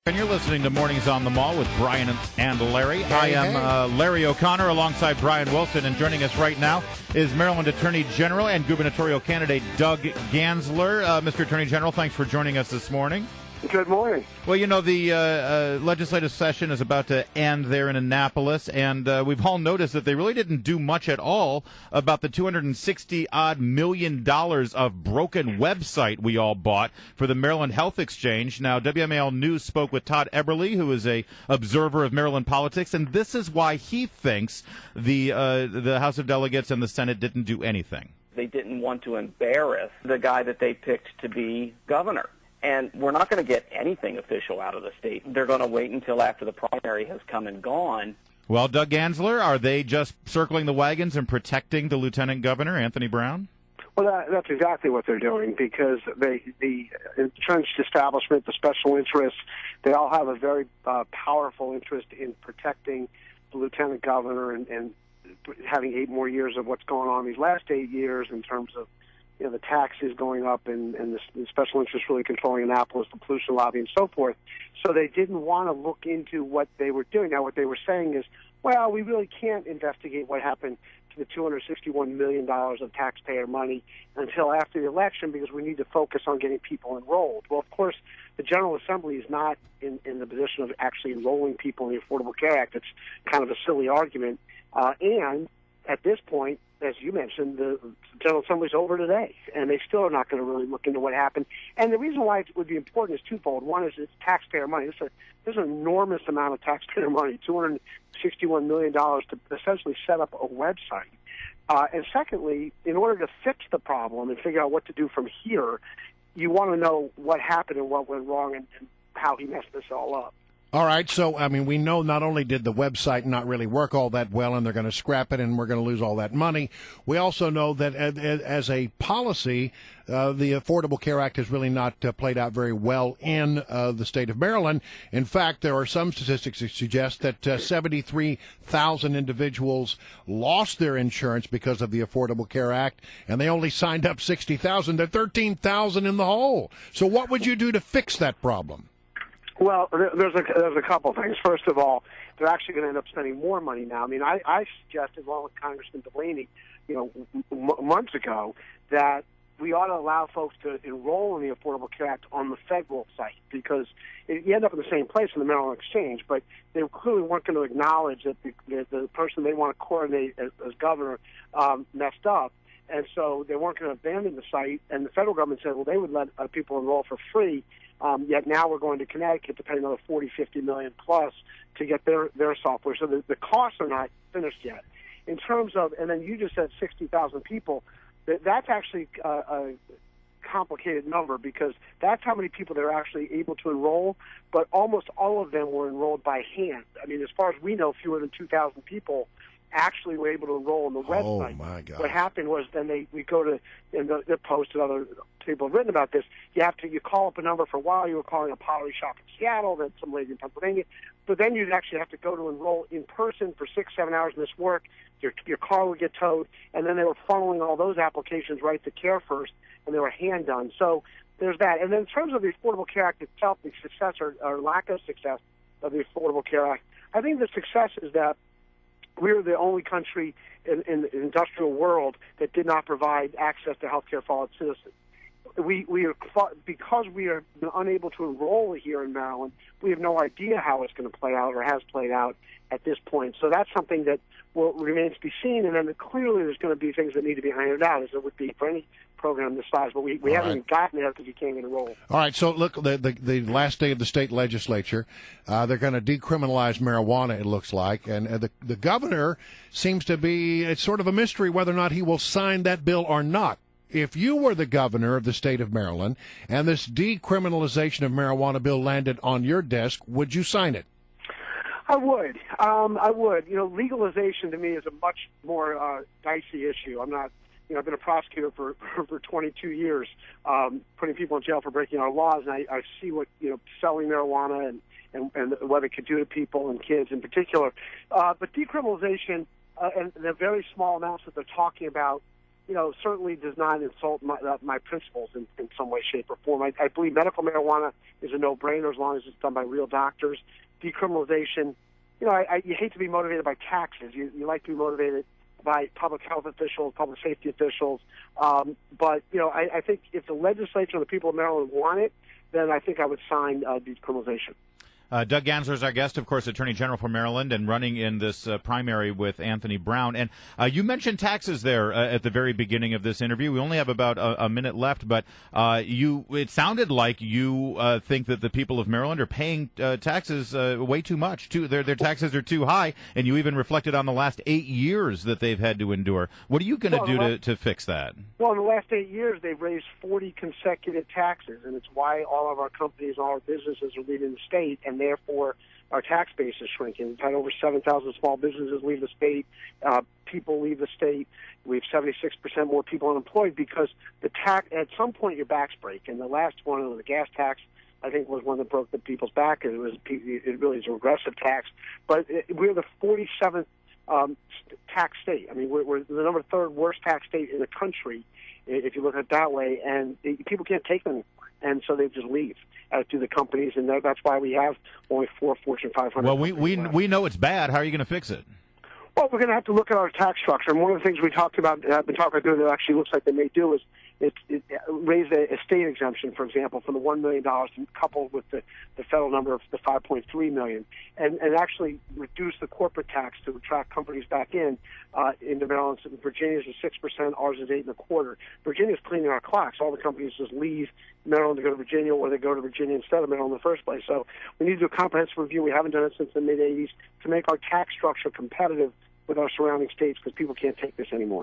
And you're listening to Mornings on the Mall with Brian and Larry. I am Larry O'Connor alongside Brian Wilson, and joining us right now is Maryland Attorney General and gubernatorial candidate Doug Gansler. Mr. Attorney General, thanks for joining us this morning. Good morning. Well, you know, the legislative session is about to end there in Annapolis, and we've all noticed that they really didn't do much at all about the $260-odd million of broken website we all bought for the Maryland Health Exchange. Now, WMAL News spoke with Todd Eberly, who is a observer of Maryland politics, and this is why he thinks the House of Delegates and the Senate didn't do anything. They didn't want to embarrass the guy that they picked to be governor. And we're not going to get anything official out of the state. They're going to wait until after the primary has come and gone. Well, Doug Gansler, are they just circling the wagons and protecting the lieutenant governor, Anthony Brown? Well, that's exactly what they're doing, because the entrenched establishment, the special interests, they all have a very powerful interest in protecting the lieutenant governor and having 8 more years of what's going on these last 8 years in terms of the taxes going up and the special interest really controlling Annapolis, the pollution lobby, and so forth. So they didn't want to look into what they were doing. Now, what they were saying is, well, we really can't investigate what happened to the $261 million of taxpayer money until after the election, because we need to focus on getting people enrolled. Well, of course, the General Assembly is not in the position of actually enrolling people in the Affordable Care Act. It's kind of a silly argument. And at this point, as you mentioned, the General Assembly's over today, and they still are not going to really look into what happened. And the reason why it would be important is twofold. One is it's taxpayer money. There's an enormous amount of taxpayer money, $261 million, to essentially set up a website. And secondly, in order to fix the problem and figure out what to do from here, you want to know what happened and what went wrong and how he messed this all up. All right, so, I mean, we know not only did the website not really work all that well and they're going to scrap it and we're going to lose all that money, we also know that as a policy, the Affordable Care Act has really not played out very well in the state of Maryland. In fact, there are some statistics that suggest that 73,000 individuals lost their insurance because of the Affordable Care Act, and they only signed up 60,000. They're 13,000 in the hole. So what would you do to fix that problem? Well, there's a couple things. First of all, they're actually going to end up spending more money now. I mean, I suggested, along with Congressman Delaney, months ago, that we ought to allow folks to enroll in the Affordable Care Act on the federal site, because you end up in the same place in the Maryland Exchange, but they clearly weren't going to acknowledge that the person they want to coordinate as governor messed up. And so they weren't going to abandon the site, and the federal government said, well, they would let people enroll for free. Yet now we're going to Connecticut to pay another $40-50 million plus to get their software. So the costs are not finished yet. In terms of, and then you just said 60,000 people, that's actually a complicated number, because that's how many people they're actually able to enroll, but almost all of them were enrolled by hand. I mean, as far as we know, fewer than 2,000 people actually were able to enroll on the website. Oh, my God. What happened was then we go to, and the Post and other people have written about this, you call up a number. For a while you were calling a pottery shop in Seattle, then some lady in Pennsylvania, but then you'd actually have to go to enroll in person for 6-7 hours in this work. Your car would get towed, and then they were funneling all those applications right to Care First, and they were hand done. So there's that. And then in terms of the Affordable Care Act itself, the success or lack of success of the Affordable Care Act, I think the success is that we're the only country in the industrial world that did not provide access to health care for all its citizens. Because we are unable to enroll here in Maryland, we have no idea how it's going to play out or has played out at this point. So that's something that remains to be seen. And then clearly there's going to be things that need to be ironed out, as there would be for any program this size. But we haven't even gotten there because you can't get enrolled. All right, so look, the last day of the state legislature, they're going to decriminalize marijuana, it looks like. And the governor seems to be, it's sort of a mystery whether or not he will sign that bill or not. If you were the governor of the state of Maryland and this decriminalization of marijuana bill landed on your desk, would you sign it? I would. I would. Legalization to me is a much more dicey issue. I'm not. I've been a prosecutor for 22 years, putting people in jail for breaking our laws, and I see what selling marijuana and what it could do to people and kids in particular. But decriminalization and the very small amounts that they're talking about certainly does not insult my principles in some way, shape, or form. I believe medical marijuana is a no-brainer as long as it's done by real doctors. Decriminalization, you hate to be motivated by taxes. You like to be motivated by public health officials, public safety officials. But I think if the legislature and the people of Maryland want it, then I think I would sign decriminalization. Doug Gansler is our guest, of course, Attorney General for Maryland, and running in this primary with Anthony Brown. And you mentioned taxes there at the very beginning of this interview. We only have about a minute left, but it sounded like you think that the people of Maryland are paying taxes way too much. Their taxes are too high, and you even reflected on the last 8 years that they've had to endure. What are you going to do to fix that? Well, in the last 8 years, they've raised 40 consecutive taxes, and it's why all of our companies, all our businesses are leaving the state, and therefore our tax base is shrinking. We've had over 7,000 small businesses leave the state. People leave the state. We have 76% more people unemployed because at some point your backs break. And the last one, the gas tax, I think was one that broke the people's back. It really is a regressive tax. But we're the 47th tax state. I mean, we're the third worst tax state in the country, if you look at it that way. And people can't take them, and so they just leave to the companies, and that's why we have only 4 Fortune 500. Well, we know it's bad. How are you going to fix it? Well, we're going to have to look at our tax structure. And one of the things we talked about, I've been talking about doing that actually looks like they may do is raise a state exemption, for example, from the $1 million coupled with the federal number of the $5.3 million, and actually reduce the corporate tax to attract companies back into Maryland. Virginia's is 6%, ours is 8.25%. Virginia's cleaning our clocks. All the companies just leave Maryland to go to Virginia, or they go to Virginia instead of Maryland in the first place. So we need to do a comprehensive review. We haven't done it since the mid-'80s to make our tax structure competitive with our surrounding states because people can't take this anymore.